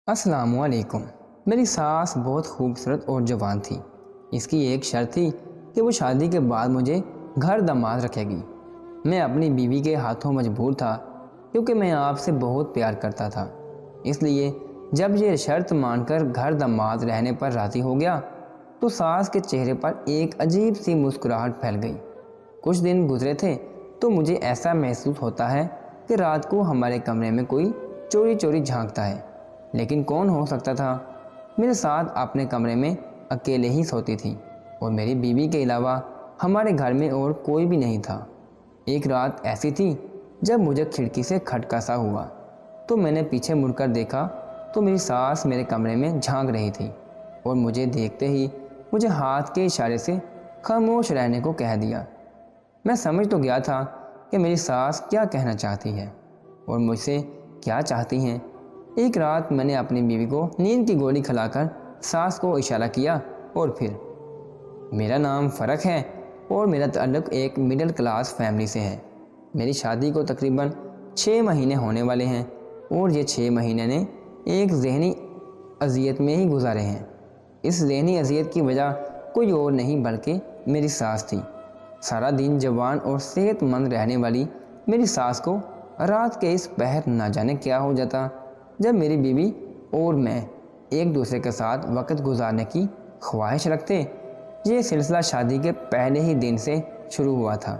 السلام علیکم۔ میری ساس بہت خوبصورت اور جوان تھی۔ اس کی ایک شرط تھی کہ وہ شادی کے بعد مجھے گھر داماد رکھے گی۔ میں اپنی بیوی کے ہاتھوں مجبور تھا کیونکہ میں آپ سے بہت پیار کرتا تھا۔ اس لیے جب یہ شرط مان کر گھر داماد رہنے پر راضی ہو گیا تو ساس کے چہرے پر ایک عجیب سی مسکراہٹ پھیل گئی۔ کچھ دن گزرے تھے تو مجھے ایسا محسوس ہوتا ہے کہ رات کو ہمارے کمرے میں کوئی چوری چوری جھانکتا ہے، لیکن کون ہو سکتا تھا؟ میرے ساتھ اپنے کمرے میں اکیلے ہی سوتی تھی اور میری بیوی کے علاوہ ہمارے گھر میں اور کوئی بھی نہیں تھا۔ ایک رات ایسی تھی جب مجھے کھڑکی سے کھٹکا سا ہوا تو میں نے پیچھے مڑ کر دیکھا تو میری ساس میرے کمرے میں جھانک رہی تھی اور مجھے دیکھتے ہی مجھے ہاتھ کے اشارے سے خاموش رہنے کو کہہ دیا۔ میں سمجھ تو گیا تھا کہ میری ساس کیا کہنا چاہتی ہے اور مجھ سے کیا چاہتی ہیں۔ ایک رات میں نے اپنی بیوی کو نیند کی گولی کھلا کر ساس کو اشارہ کیا اور پھر میرا نام فرق ہے اور میرا تعلق ایک مڈل کلاس فیملی سے ہے۔ میری شادی کو تقریباً 6 مہینے ہونے والے ہیں اور یہ 6 مہینے نے ایک ذہنی اذیت میں ہی گزارے ہیں۔ اس ذہنی اذیت کی وجہ کوئی اور نہیں بلکہ میری ساس تھی۔ سارا دن جوان اور صحت مند رہنے والی میری ساس کو رات کے اس پہر نہ جانے کیا ہو جاتا جب میری بیوی اور میں ایک دوسرے کے ساتھ وقت گزارنے کی خواہش رکھتے۔ یہ سلسلہ شادی کے پہلے ہی دن سے شروع ہوا تھا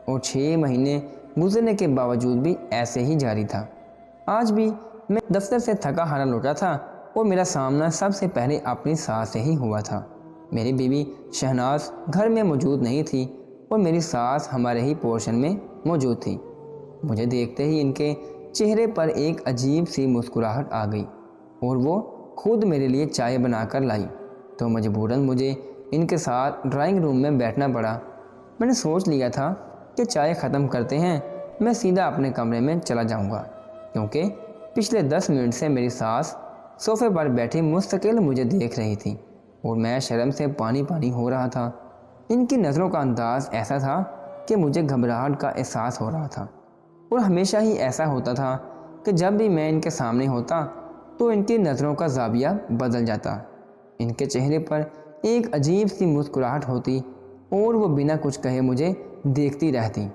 اور 6 مہینے گزرنے کے باوجود بھی ایسے ہی جاری تھا۔ آج بھی میں دفتر سے تھکا ہارا لوٹا تھا اور میرا سامنا سب سے پہلے اپنی ساس سے ہی ہوا تھا۔ میری بیوی شہناز گھر میں موجود نہیں تھی اور میری ساس ہمارے ہی پورشن میں موجود تھی۔ مجھے دیکھتے ہی ان کے چہرے پر ایک عجیب سی مسکراہٹ آ گئی اور وہ خود میرے لیے چائے بنا کر لائی تو مجبوراً مجھے ان کے ساتھ ڈرائنگ روم میں بیٹھنا پڑا۔ میں نے سوچ لیا تھا کہ چائے ختم کرتے ہیں میں سیدھا اپنے کمرے میں چلا جاؤں گا، کیونکہ پچھلے 10 منٹ سے میری ساس صوفے پر بیٹھی مستقل مجھے دیکھ رہی تھی اور میں شرم سے پانی پانی ہو رہا تھا۔ ان کی نظروں کا انداز ایسا تھا کہ مجھے گھبراہٹ کا احساس ہو رہا تھا اور ہمیشہ ہی ایسا ہوتا تھا کہ جب بھی میں ان کے سامنے ہوتا تو ان کی نظروں کا زاویہ بدل جاتا۔ ان کے چہرے پر ایک عجیب سی مسکراہٹ ہوتی اور وہ بنا کچھ کہے مجھے دیکھتی رہتی۔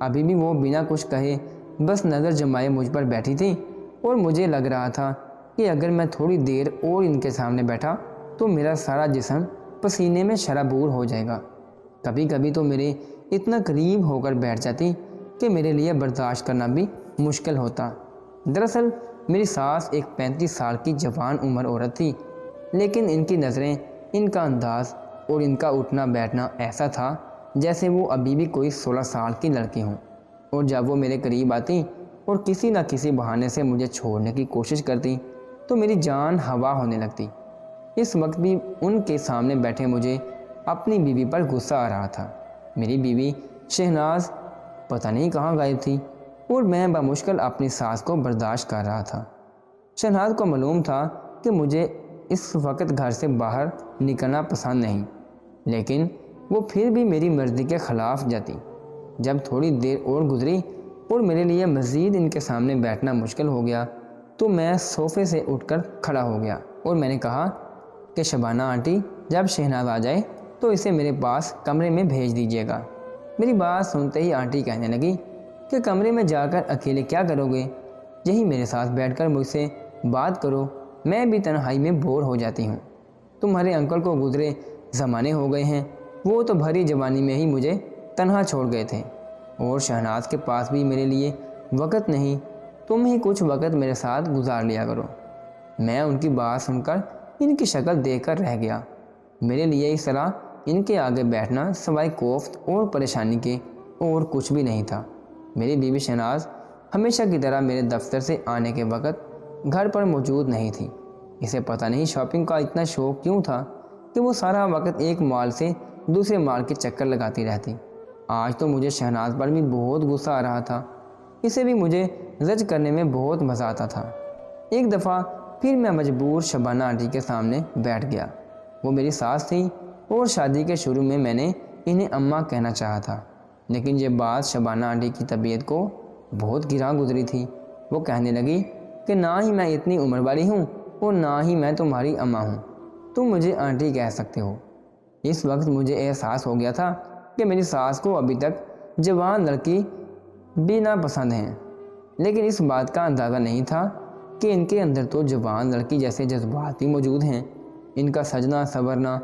ابھی بھی وہ بنا کچھ کہے بس نظر جمائے مجھ پر بیٹھی تھی اور مجھے لگ رہا تھا کہ اگر میں تھوڑی دیر اور ان کے سامنے بیٹھا تو میرا سارا جسم پسینے میں شرابور ہو جائے گا۔ کبھی کبھی تو میرے اتنا قریب ہو کر بیٹھ جاتی کہ میرے لیے برداشت کرنا بھی مشکل ہوتا۔ دراصل میری ساس ایک 35 سال کی جوان عمر عورت تھی، لیکن ان کی نظریں، ان کا انداز اور ان کا اٹھنا بیٹھنا ایسا تھا جیسے وہ ابھی بھی کوئی 16 سال کی لڑکی ہوں۔ اور جب وہ میرے قریب آتی اور کسی نہ کسی بہانے سے مجھے چھوڑنے کی کوشش کرتی تو میری جان ہوا ہونے لگتی۔ اس وقت بھی ان کے سامنے بیٹھے مجھے اپنی بیوی پر غصہ آ رہا تھا۔ میری بیوی شہناز پتہ نہیں کہاں غائب تھی اور میں بمشکل اپنی ساس کو برداشت کر رہا تھا۔ شہناز کو معلوم تھا کہ مجھے اس وقت گھر سے باہر نکلنا پسند نہیں، لیکن وہ پھر بھی میری مرضی کے خلاف جاتی۔ جب تھوڑی دیر اور گزری اور میرے لیے مزید ان کے سامنے بیٹھنا مشکل ہو گیا تو میں صوفے سے اٹھ کر کھڑا ہو گیا اور میں نے کہا کہ شبانہ آنٹی جب شہناز آ جائے تو اسے میرے پاس کمرے میں بھیج دیجیے گا۔ میری بات سنتے ہی آنٹی کہنے لگی کہ کمرے میں جا کر اکیلے کیا کرو گے؟ یہی میرے ساتھ بیٹھ کر مجھ سے بات کرو، میں بھی تنہائی میں بور ہو جاتی ہوں۔ تمہارے انکل کو گزرے زمانے ہو گئے ہیں، وہ تو بھری جوانی میں ہی مجھے تنہا چھوڑ گئے تھے اور شہناز کے پاس بھی میرے لیے وقت نہیں، تم ہی کچھ وقت میرے ساتھ گزار لیا کرو۔ میں ان کی بات سن کر ان کی شکل دیکھ کر رہ گیا۔ میرے لیے اس طرح ان کے آگے بیٹھنا سوائے کوفت اور پریشانی کے اور کچھ بھی نہیں تھا۔ میری بیوی شہناز ہمیشہ کی طرح میرے دفتر سے آنے کے وقت گھر پر موجود نہیں تھی۔ اسے پتہ نہیں شاپنگ کا اتنا شوق کیوں تھا کہ وہ سارا وقت ایک مال سے دوسرے مال کے چکر لگاتی رہتی۔ آج تو مجھے شہناز پر بھی بہت غصہ آ رہا تھا، اسے بھی مجھے زج کرنے میں بہت مزہ آتا تھا۔ ایک دفعہ پھر میں مجبور شبانہ آنٹی کے سامنے بیٹھ گیا۔ وہ میری ساس تھی اور شادی کے شروع میں میں نے انہیں اماں کہنا چاہا تھا، لیکن یہ بات شبانہ آنٹی کی طبیعت کو بہت گراں گزری تھی۔ وہ کہنے لگی کہ نہ ہی میں اتنی عمر والی ہوں اور نہ ہی میں تمہاری اماں ہوں، تم مجھے آنٹی کہہ سکتے ہو۔ اس وقت مجھے احساس ہو گیا تھا کہ میری ساس کو ابھی تک جوان لڑکی بھی ناپسند ہیں، لیکن اس بات کا اندازہ نہیں تھا کہ ان کے اندر تو جوان لڑکی جیسے جذبات بھی موجود ہیں۔ ان کا سجنا سنورنا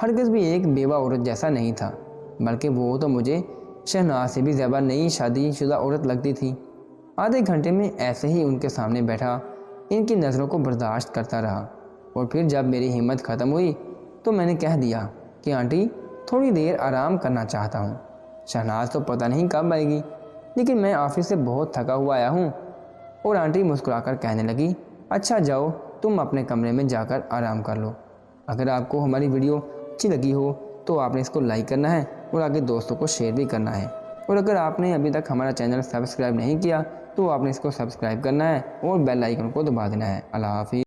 ہرگز بھی ایک بیوہ عورت جیسا نہیں تھا، بلکہ وہ تو مجھے شہناز سے بھی زیادہ نئی شادی شدہ عورت لگتی تھی۔ آدھے گھنٹے میں ایسے ہی ان کے سامنے بیٹھا ان کی نظروں کو برداشت کرتا رہا، اور پھر جب میری ہمت ختم ہوئی تو میں نے کہہ دیا کہ آنٹی تھوڑی دیر آرام کرنا چاہتا ہوں، شہناز تو پتہ نہیں کب آئے گی، لیکن میں آفس سے بہت تھکا ہوا آیا ہوں۔ اور آنٹی مسکرا کر کہنے لگی، اچھا جاؤ تم اپنے کمرے میں جا کر آرام کر لو۔ اگر آپ کو ہماری ویڈیو اچھی لگی ہو تو آپ نے اس کو لائک کرنا ہے اور آگے دوستوں کو شیئر بھی کرنا ہے، اور اگر آپ نے ابھی تک ہمارا چینل سبسکرائب نہیں کیا تو آپ نے اس کو سبسکرائب کرنا ہے اور بیل آئیکن کو دبا دینا ہے۔ اللہ حافظ۔